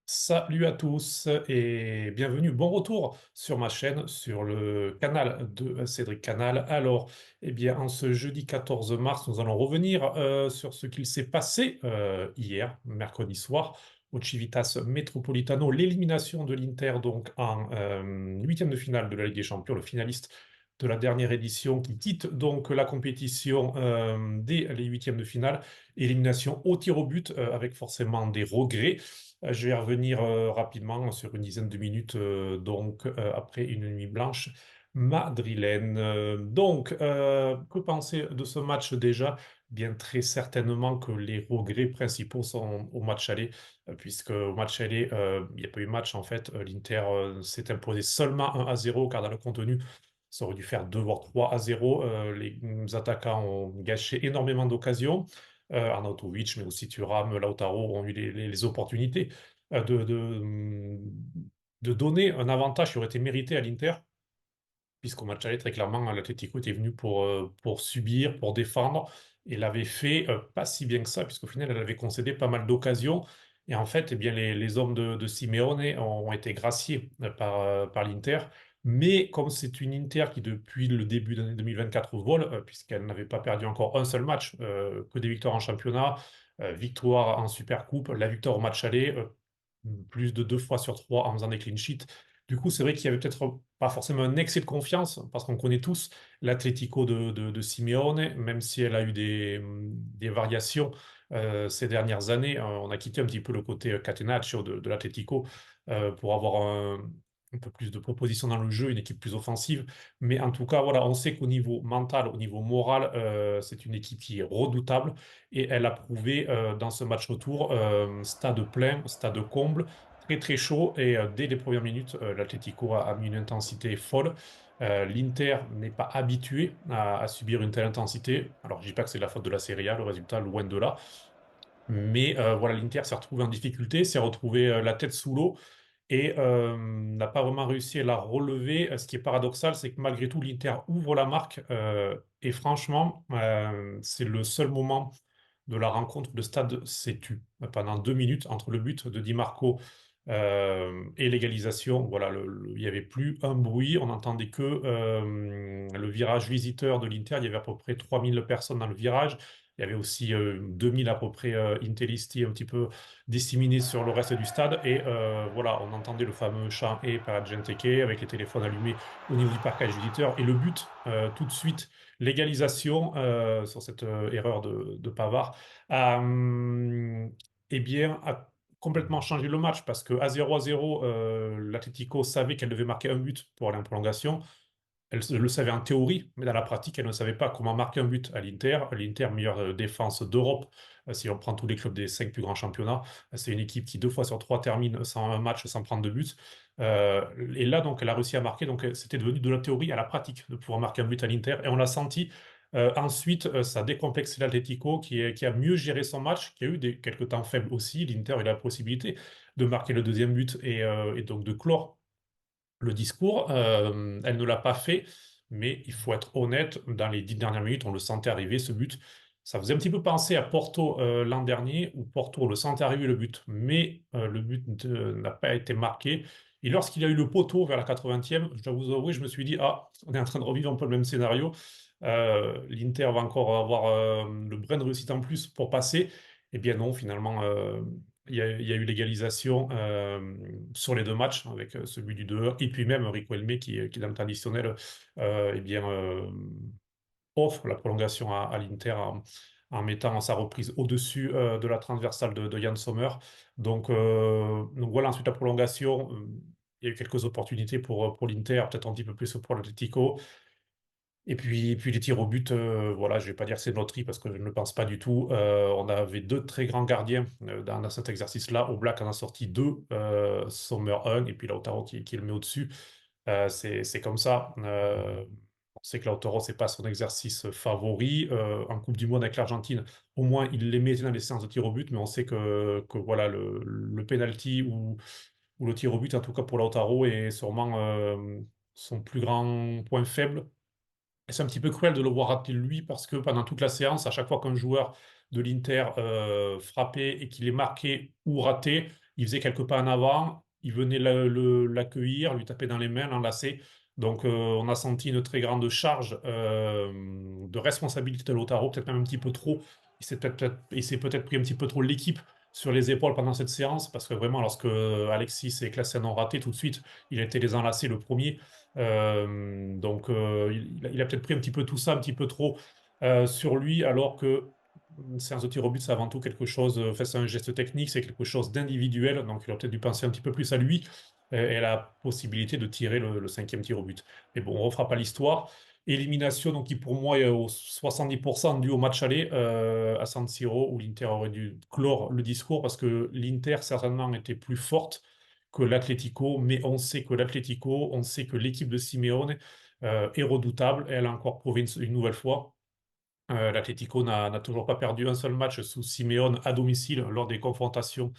Salut à tous et bienvenue, bon retour sur ma chaîne, sur le canal de Cédric Canal. Alors, en ce jeudi 14 mars, nous allons revenir sur ce qu'il s'est passé hier, mercredi soir, au Civitas Metropolitano, l'élimination de l'Inter donc en huitième de finale de la Ligue des Champions, le finaliste de la dernière édition qui quitte donc la compétition dès les huitièmes de finale, élimination au tir au but avec forcément des regrets. Je vais revenir rapidement sur une dizaine de minutes, après une nuit blanche madrilène. Que penser de ce match déjà? Bien très certainement que les regrets principaux sont au match aller, puisque au match aller, il n'y a pas eu match en fait. L'Inter s'est imposé seulement 1-0, car dans le contenu, ça aurait dû faire 2 voire 3-0. Les attaquants ont gâché énormément d'occasions. Arnautovic, mais aussi Thuram, Lautaro ont eu les opportunités euh, de, de, de donner un avantage qui aurait été mérité à l'Inter, puisqu'au match aller, très clairement, l'Atlético était venu pour subir, pour défendre, et l'avait fait pas si bien que ça, puisqu'au final, elle avait concédé pas mal d'occasions. Et en fait, les hommes de Simeone ont été graciés par l'Inter. Mais comme c'est une Inter qui, depuis le début de l'année 2024, vole, puisqu'elle n'avait pas perdu encore un seul match, que des victoires en championnat, victoire en Supercoupe, la victoire au match aller, plus de 2 fois sur 3 en faisant des clean sheets. Du coup, c'est vrai qu'il y avait peut-être pas forcément un excès de confiance, parce qu'on connaît tous l'Atlético de Simeone, même si elle a eu des variations ces dernières années. On a quitté un petit peu le côté catenaccio de l'Atlético pour avoir un peu plus de propositions dans le jeu, une équipe plus offensive. Mais en tout cas, voilà, on sait qu'au niveau mental, au niveau moral, c'est une équipe qui est redoutable, et elle a prouvé dans ce match retour, stade plein, stade comble, très très chaud, et dès les premières minutes, l'Atlético a mis une intensité folle. L'Inter n'est pas habitué à subir une telle intensité. Alors je dis pas que c'est de la faute de la Serie A, le résultat loin de là, mais voilà, l'Inter s'est retrouvé en difficulté, s'est retrouvé la tête sous l'eau, et n'a pas vraiment réussi à la relever. Ce qui est paradoxal, c'est que malgré tout, l'Inter ouvre la marque, et franchement, c'est le seul moment de la rencontre, le stade s'est tu pendant 2 minutes entre le but de Di Marco et l'égalisation. Voilà, il n'y avait plus un bruit, on n'entendait que le virage visiteur de l'Inter. Il y avait à peu près 3000 personnes dans le virage. Il y avait aussi 2000 à peu près Intellisti un petit peu disséminés sur le reste du stade. Et voilà, on entendait le fameux chant et par la gente che, avec les téléphones allumés au niveau du parcage visiteur. Et le but, tout de suite, l'égalisation sur cette erreur de Pavard a, a complètement changé le match, parce que à 0, l'Atlético savait qu'elle devait marquer un but pour aller en prolongation. Elle le savait en théorie, mais dans la pratique, elle ne savait pas comment marquer un but à l'Inter. L'Inter, meilleure défense d'Europe, si on prend tous les clubs des 5 plus grands championnats. C'est une équipe qui 2 fois sur 3 termine sans un match, sans prendre de but. Et là, donc, elle a réussi à marquer. Donc, c'était devenu de la théorie à la pratique de pouvoir marquer un but à l'Inter. Et on l'a senti. Ensuite, ça a décomplexé l'Atlético, qui a mieux géré son match, qui a eu quelques temps faibles aussi. L'Inter a eu la possibilité de marquer le deuxième but, et donc de clore le discours. Elle ne l'a pas fait, mais il faut être honnête, dans les 10 dernières minutes, on le sentait arriver, ce but. Ça faisait un petit peu penser à Porto l'an dernier, où Porto on le sentait arriver le but, mais le but n'a pas été marqué. Et lorsqu'il y a eu le poteau vers la 80e, je dois vous avouer, je me suis dit, ah, on est en train de revivre un peu le même scénario. L'Inter va encore avoir le brin de réussite en plus pour passer. Eh bien non, finalement, il y a eu l'égalisation sur les deux matchs, avec ce but du 2 et puis même Riquelme qui dans le traditionnel, offre la prolongation à l'Inter en mettant sa reprise au-dessus de la transversale de Yann Sommer. Donc voilà, ensuite la prolongation, il y a eu quelques opportunités pour l'Inter, peut-être un petit peu plus pour l'Atlético. Et puis les tirs au but, voilà, je vais pas dire que c'est de loterie, parce que je ne le pense pas du tout. On avait deux très grands gardiens dans cet exercice-là. Oblak en a sorti deux, Sommer un, et puis Lautaro qui le met au-dessus. C'est comme ça. On sait que Lautaro, c'est pas son exercice favori. En Coupe du Monde avec l'Argentine, au moins il les mettait dans les séances de tirs au but, mais on sait que voilà, le penalty ou le tir au but, en tout cas pour Lautaro, est sûrement son plus grand point faible. Et c'est un petit peu cruel de le voir rater lui, parce que pendant toute la séance, à chaque fois qu'un joueur de l'Inter frappait et qu'il est marqué ou raté, il faisait quelques pas en avant, il venait l'accueillir, lui taper dans les mains, l'enlacer. Donc on a senti une très grande charge de responsabilité de Lautaro, peut-être même un petit peu trop. Il s'est peut-être pris un petit peu trop l'équipe sur les épaules pendant cette séance, parce que vraiment, lorsque Alexis et Klaassen ont raté tout de suite, il a été les enlacés le premier. Donc il a peut-être pris un petit peu tout ça, un petit peu trop sur lui, alors que une séance de tir au but, c'est avant tout quelque chose, enfin, c'est un geste technique, c'est quelque chose d'individuel, donc il a peut-être dû penser un petit peu plus à lui et à la possibilité de tirer le cinquième tir au but. Mais bon, on ne refera pas l'histoire. Élimination donc, qui pour moi est au 70% due au match aller à San Siro, où l'Inter aurait dû clore le discours, parce que l'Inter certainement était plus forte que l'Atlético, mais on sait que l'Atlético, on sait que l'équipe de Simeone est redoutable, et elle a encore prouvé une nouvelle fois. L'Atlético n'a toujours pas perdu un seul match sous Simeone à domicile lors des confrontations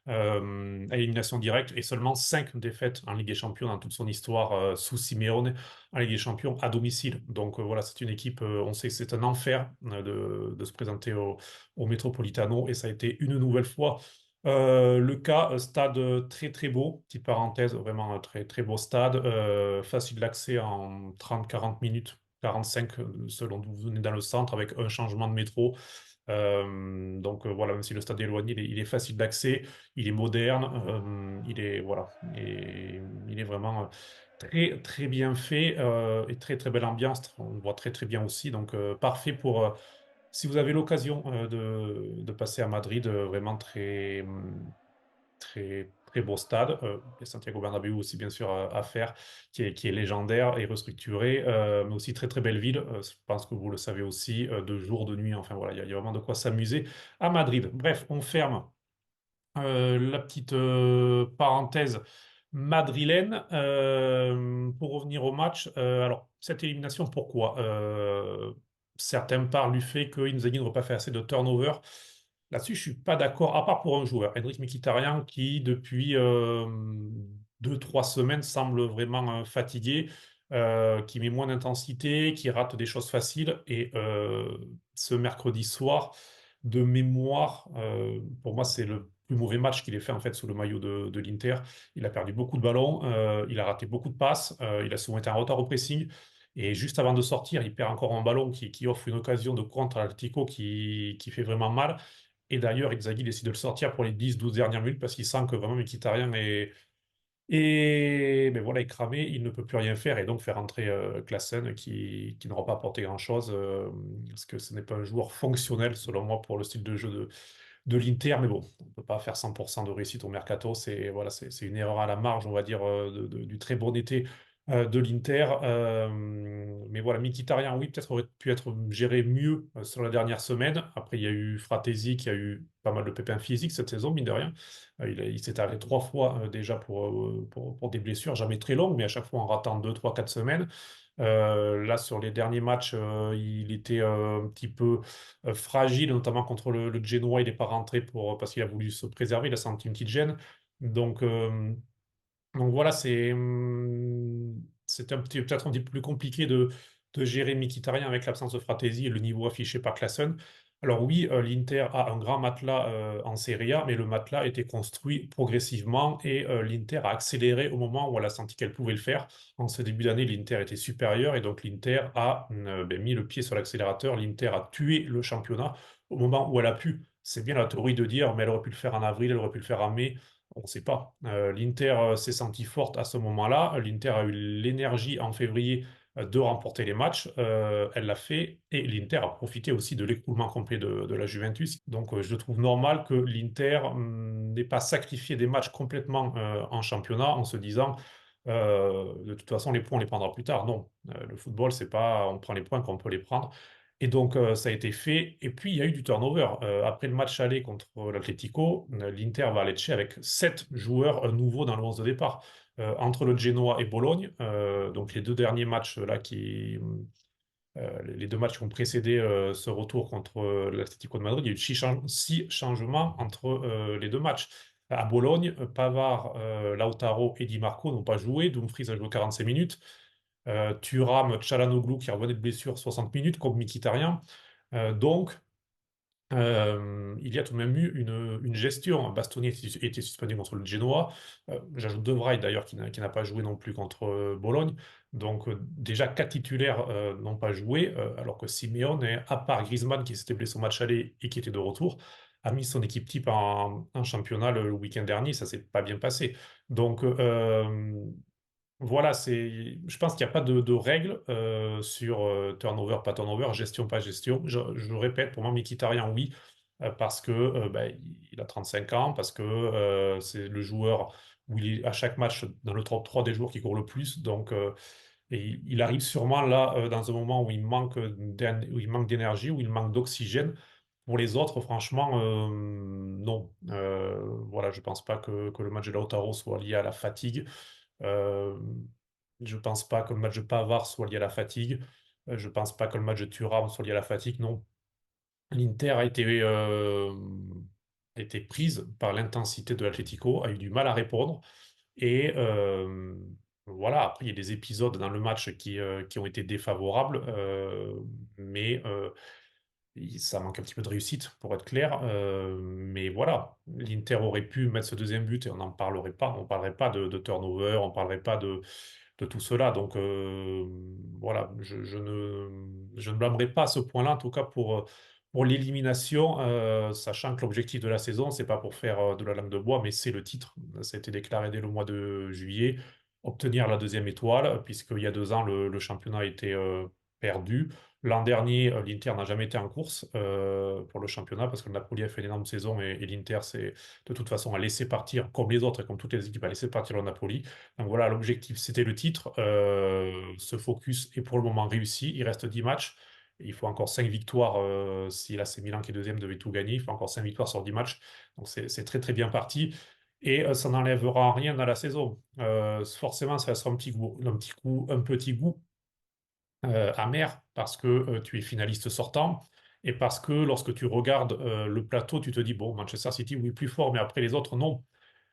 à élimination directe, et seulement 5 défaites en Ligue des Champions dans toute son histoire sous Simeone en Ligue des Champions à domicile. Donc voilà, c'est une équipe, on sait que c'est un enfer de se présenter au Metropolitano, et ça a été une nouvelle fois le cas. Stade très très beau, petite parenthèse, vraiment un très très beau stade, facile d'accès en 30-40 minutes. 45 selon d'où vous venez dans le centre, avec un changement de métro. Donc voilà, même si le stade est éloigné, il est facile d'accès, il est moderne, voilà, il est vraiment très très bien fait et très très belle ambiance. On le voit très très bien aussi, donc parfait pour si vous avez l'occasion de passer à Madrid, vraiment très, très beau stade. Il y a Santiago Bernabéu aussi, bien sûr, à faire, qui est légendaire et restructuré, mais aussi très, très belle ville. Je pense que vous le savez aussi, de jour, de nuit. Enfin, voilà, il y a vraiment de quoi s'amuser à Madrid. Bref, on ferme la petite parenthèse madrilène. Pour revenir au match, alors, cette élimination, pourquoi? Certains parlent du fait qu'Inzaghi n'aurait pas fait assez de turnover. Là-dessus, je suis pas d'accord, à part pour un joueur, Henrich Mkhitaryan, qui depuis 2, 3 semaines semble vraiment fatigué, qui met moins d'intensité, qui rate des choses faciles. Et ce mercredi soir, de mémoire, pour moi, c'est le plus mauvais match qu'il ait fait en fait sous le maillot de l'Inter. Il a perdu beaucoup de ballons, il a raté beaucoup de passes, il a souvent été en retard au pressing. Et juste avant de sortir, il perd encore un ballon qui offre une occasion de contre à l'Atlético qui fait vraiment mal. Et d'ailleurs, Inzaghi décide de le sortir pour les 10, 12 dernières minutes, parce qu'il sent que vraiment Mkhitaryan mais voilà, est cramé, il ne peut plus rien faire, et donc faire entrer Klaassen qui n'aura pas apporté grand-chose, parce que ce n'est pas un joueur fonctionnel selon moi pour le style de jeu de l'Inter. Mais bon, on ne peut pas faire 100% de réussite au mercato. C'est voilà, c'est une erreur à la marge, on va dire, du très bon été de l'Inter. Mais voilà, Mkhitaryan, oui, peut-être aurait pu être géré mieux sur la dernière semaine. Après, il y a eu Fratesi qui a eu pas mal de pépins physiques cette saison, mine de rien. Il s'est arrêté 3 fois déjà pour des blessures, jamais très longues, mais à chaque fois en ratant 2, 3, 4 semaines. Là, sur les derniers matchs, il était un petit peu fragile, notamment contre le Genoa. Il n'est pas rentré parce qu'il a voulu se préserver, il a senti une petite gêne. Donc, euh, donc voilà, c'est peut-être un petit peu plus compliqué de gérer Mkhitaryan avec l'absence de Fratesi et le niveau affiché par Classen. Alors oui, l'Inter a un grand matelas en Serie A, mais le matelas a été construit progressivement, et l'Inter a accéléré au moment où elle a senti qu'elle pouvait le faire. En ce début d'année, l'Inter était supérieur, et donc l'Inter a mis le pied sur l'accélérateur. L'Inter a tué le championnat au moment où elle a pu. C'est bien la théorie de dire, mais elle aurait pu le faire en avril, elle aurait pu le faire en mai. On ne sait pas. L'Inter s'est senti forte à ce moment-là. L'Inter a eu l'énergie en février de remporter les matchs. Elle l'a fait, et l'Inter a profité aussi de l'écroulement complet de la Juventus. Donc je trouve normal que l'Inter n'ait pas sacrifié des matchs complètement en championnat, en se disant de toute façon les points on les prendra plus tard. Non, le football, c'est pas on prend les points quand on peut les prendre. Et donc, ça a été fait. Et puis, il y a eu du turnover. Après le match aller contre l'Atlético, l'Inter va à Lecce avec 7 joueurs nouveaux dans le 11 de départ. Entre le Genoa et Bologne, donc les 2 derniers matchs là les 2 matchs qui ont précédé ce retour contre l'Atlético de Madrid, il y a eu 6 changements entre les 2 matchs. À Bologne, Pavard, Lautaro et Di Marco n'ont pas joué. Dumfries a joué 45 minutes. Thuram, Çalhanoğlu qui revenait de blessure 60 minutes, comme Mkhitaryan. Donc, Il y a tout de même eu une gestion. Bastoni était suspendu contre le Genoa. J'ajoute De Vrij d'ailleurs qui n'a pas joué non plus contre Bologne. Donc déjà quatre titulaires n'ont pas joué, alors que Simeone, à part Griezmann qui s'était blessé au match aller et qui était de retour, a mis son équipe type en championnat le week-end dernier. Ça s'est pas bien passé. Donc voilà, je pense qu'il n'y a pas de règle sur turnover, pas turnover, gestion, pas gestion. Je répète, pour moi, Mkhitaryan, oui, parce que il a 35 ans, parce que c'est le joueur où il est à chaque match dans le top 3 des joueurs qui courent le plus. Donc, et il arrive sûrement là, dans un moment où il manque d'énergie, où il manque d'oxygène. Pour les autres, franchement, non. Voilà, je pense pas que le match de Lautaro soit lié à la fatigue. Euh, je pense pas que le match de Pavard soit lié à la fatigue. Je pense pas que le match de Thuram soit lié à la fatigue. Non. L'Inter a été prise par l'intensité de l'Atlético, a eu du mal à répondre. Et voilà, après, il y a des épisodes dans le match qui ont été défavorables, mais ça manque un petit peu de réussite, pour être clair. Mais voilà, l'Inter aurait pu mettre ce deuxième but et on n'en parlerait pas. On ne parlerait pas de turnover, on ne parlerait pas de tout cela. Donc voilà, je ne blâmerai pas à ce point-là, en tout cas pour l'élimination, sachant que l'objectif de la saison, c'est pas pour faire de la langue de bois, mais c'est le titre. Ça a été déclaré dès le mois de juillet. Obtenir la deuxième étoile, puisqu'il y a 2 ans, le championnat a été perdu. L'an dernier, l'Inter n'a jamais été en course pour le championnat parce que le Napoli a fait une énorme saison et l'Inter, c'est de toute façon a laissé partir, comme les autres et comme toutes les équipes, a laissé partir le Napoli. Donc voilà, l'objectif, c'était le titre. Ce focus est pour le moment réussi. Il reste 10 matchs. Il faut encore 5 victoires. Si là, c'est Milan qui est deuxième, devait tout gagner. Il faut encore 5 victoires sur 10 matchs. Donc c'est très très bien parti. Et ça n'enlèvera rien à la saison. Forcément, ça sera un petit goût amer parce que tu es finaliste sortant et parce que lorsque tu regardes le plateau, tu te dis, bon, Manchester City, oui, plus fort, mais après les autres, non.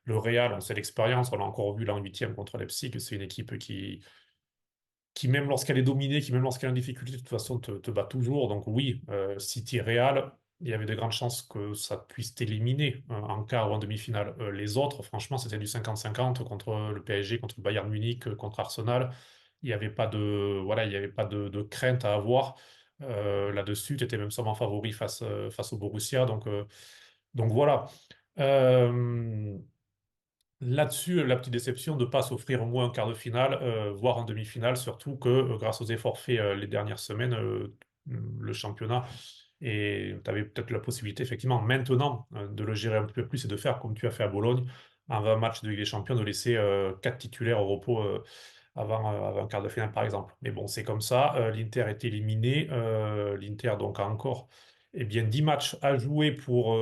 Le Real, on sait l'expérience, on l'a encore vu l'an huitième contre Leipzig, c'est une équipe qui même lorsqu'elle est dominée, qui même lorsqu'elle est en difficulté, de toute façon, te bat toujours. Donc oui, City Real, il y avait de grandes chances que ça puisse t'éliminer en quart ou en demi-finale. Les autres, franchement, c'était du 50-50 contre le PSG, contre le Bayern Munich, contre Arsenal. Il n'y avait pas voilà, il y avait pas de crainte à avoir. Là-dessus, tu étais même sûrement favori face au Borussia. Donc voilà. Euh, Là-dessus, la petite déception de ne pas s'offrir au moins un quart de finale, voire en demi-finale, surtout que grâce aux efforts faits les dernières semaines, le championnat, et tu avais peut-être la possibilité, effectivement, maintenant, de le gérer un peu plus et de faire comme tu as fait à Bologne, en 20 matchs de Ligue des Champions, de laisser 4 titulaires au repos avant un quart de finale, par exemple. Mais bon, c'est comme ça. L'Inter est éliminé. L'Inter, donc, a encore bien, 10 matchs à jouer pour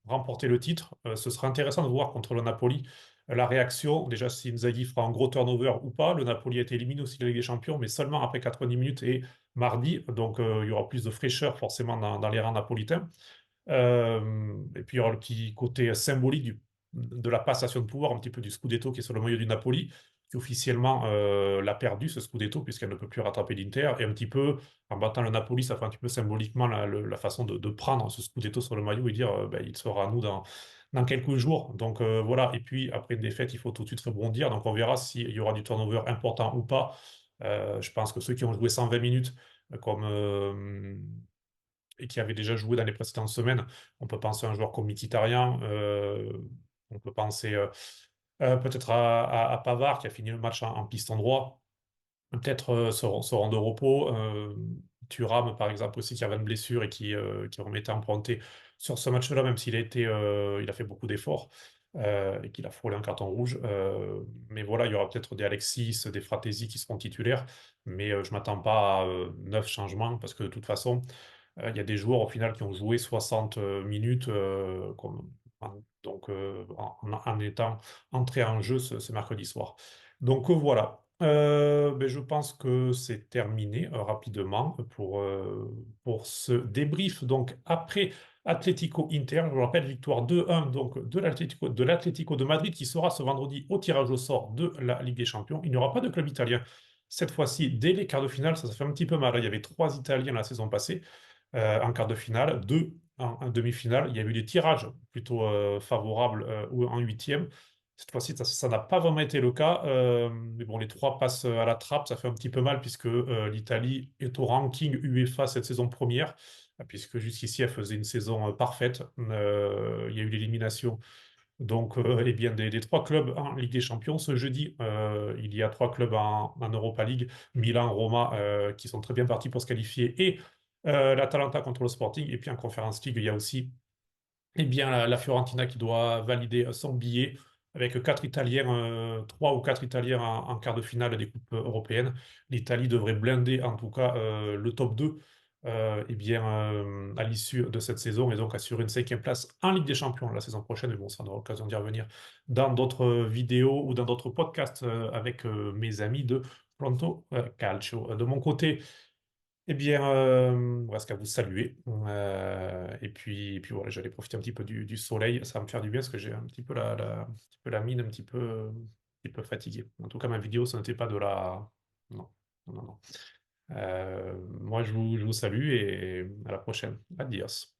remporter le titre. Ce sera intéressant de voir contre le Napoli la réaction. Déjà, si Inzaghi fera un gros turnover ou pas. Le Napoli a été éliminé aussi de la Ligue des Champions, mais seulement après 90 minutes et mardi. Donc, il y aura plus de fraîcheur forcément dans les rangs napolitains. Et puis il y aura le petit côté symbolique de la passation de pouvoir, un petit peu du Scudetto qui est sur le maillot du Napoli, qui officiellement l'a perdu, ce Scudetto, puisqu'elle ne peut plus rattraper l'Inter. Et un petit peu, en battant le Napoli, ça fait un petit peu symboliquement la façon de prendre ce Scudetto sur le maillot et dire ben, il sera à nous dans quelques jours. Donc voilà. Et puis après une défaite, il faut tout de suite rebondir. Donc on verra s'il y aura du turnover important ou pas. Je pense que ceux qui ont joué 120 minutes, comme et qui avait déjà joué dans les précédentes semaines. On peut penser à un joueur comme Mkhitaryan, on peut penser peut-être à Pavard qui a fini le match en piston droit, peut-être se rend de repos. Thuram, par exemple, aussi, qui avait une blessure et qui remettait en pointé sur ce match-là, même il a fait beaucoup d'efforts et qu'il a frôlé un carton rouge. Mais voilà, il y aura peut-être des Alexis, des Fratesi qui seront titulaires, mais je ne m'attends pas à 9 changements parce que de toute façon, il y a des joueurs au final qui ont joué 60 minutes donc, en étant entrés en jeu ce mercredi soir. Donc voilà. Ben, je pense que c'est terminé rapidement pour ce débrief. Donc après Atlético Inter, je vous rappelle, victoire 2-1 donc, de l'Atlético de Madrid qui sera ce vendredi au tirage au sort de la Ligue des Champions. Il n'y aura pas de club italien cette fois-ci dès les quarts de finale. Ça fait un petit peu mal, hein. Il y avait 3 Italiens la saison passée en quart de finale, 2 en demi-finale. Il y a eu des tirages plutôt favorables ou en huitième. Cette fois-ci, ça n'a pas vraiment été le cas. Mais bon, les trois passent à la trappe. Ça fait un petit peu mal puisque l'Italie est au ranking UEFA cette saison première, puisque jusqu'ici, elle faisait une saison parfaite. Il y a eu l'élimination donc, eh bien, des trois clubs en Ligue des Champions. Ce jeudi, il y a trois clubs en Europa League, Milan, Roma, qui sont très bien partis pour se qualifier, et l'Atalanta contre le Sporting. Et puis en Conference League, il y a aussi eh bien, la Fiorentina qui doit valider son billet avec quatre Italiens, trois ou quatre Italiens en quart de finale des coupes européennes. L'Italie devrait blinder en tout cas le top 2 eh bien, à l'issue de cette saison et donc assurer une cinquième place en Ligue des Champions la saison prochaine. Mais bon, ça on aura l'occasion d'y revenir dans d'autres vidéos ou dans d'autres podcasts avec mes amis de Pronto Calcio. De mon côté, eh bien, il reste qu'à vous saluer. Et puis voilà, j'allais profiter un petit peu du soleil. Ça va me faire du bien parce que j'ai un petit peu un petit peu la mine un petit peu fatiguée. En tout cas, ma vidéo, ce n'était pas de la... Non, non, non, non. Moi, je vous salue et à la prochaine. Adios.